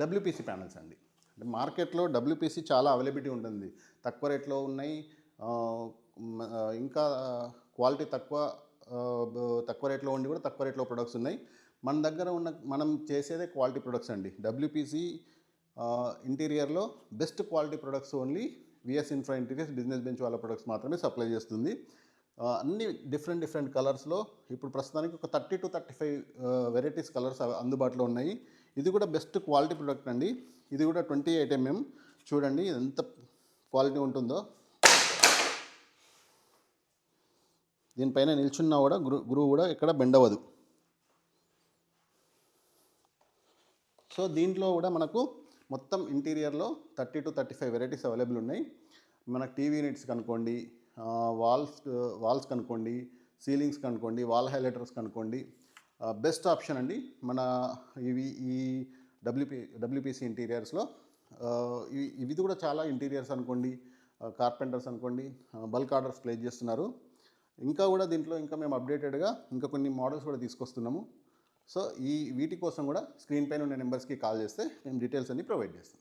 WPC panels అండి. అంటే మార్కెట్లో డబ్ల్యూపీసీ చాలా అవైలబిలిటీ ఉంటుంది. తక్కువ రేట్లో ఉన్నాయి. ఇంకా క్వాలిటీ తక్కువ రేట్లో ఉండి కూడా తక్కువ రేట్లో ప్రొడక్ట్స్ ఉన్నాయి. మన దగ్గర మనం చేసేదే క్వాలిటీ ప్రొడక్ట్స్ అండి. డబ్ల్యూపీసీ ఇంటీరియర్లో best quality products only VS Infra Interiors business bench వాళ్ళ ప్రొడక్ట్స్ మాత్రమే సప్లై చేస్తుంది. అన్ని డిఫరెంట్ కలర్స్లో ఇప్పుడు ప్రస్తుతానికి ఒక 30 to 35 వెరైటీస్ కలర్స్ అందుబాటులో ఉన్నాయి. ఇది కూడా బెస్ట్ క్వాలిటీ ప్రొడక్ట్ అండి. ఇది కూడా 28 mm. చూడండి ఎంత క్వాలిటీ ఉంటుందో. దీనిపైన నిల్చున్నా కూడా గ్రూ కూడా ఎక్కడ బెండ్ అవ్వదు. సో దీంట్లో కూడా మనకు మొత్తం ఇంటీరియర్లో 30 to 35 వెరైటీస్ అవైలబుల్ ఉన్నాయి. మనకు టీవీ యూనిట్స్ కనుకోండి, వాల్స్ కనుకోండి, సీలింగ్స్ కనుకోండి, వాల్ హైలైటర్స్ కనుకోండి, బెస్ట్ ఆప్షన్ అండి మన ఈ డబ్ల్యూపీసీ ఇంటీరియర్స్లో. ఇవి కూడా చాలా ఇంటీరియర్స్ అనుకోండి, కార్పెంటర్స్ అనుకోండి, బల్క్ ఆర్డర్స్ ప్లేస్ చేస్తున్నారు. ఇంకా కూడా దీంట్లో ఇంకా మేము అప్డేటెడ్గా ఇంకా కొన్ని మోడల్స్ కూడా తీసుకొస్తున్నాము. సో వీటి కోసం కూడా స్క్రీన్ పైన ఉన్న నెంబర్స్కి కాల్ చేస్తే మేము డీటెయిల్స్ అన్ని ప్రొవైడ్ చేస్తాం.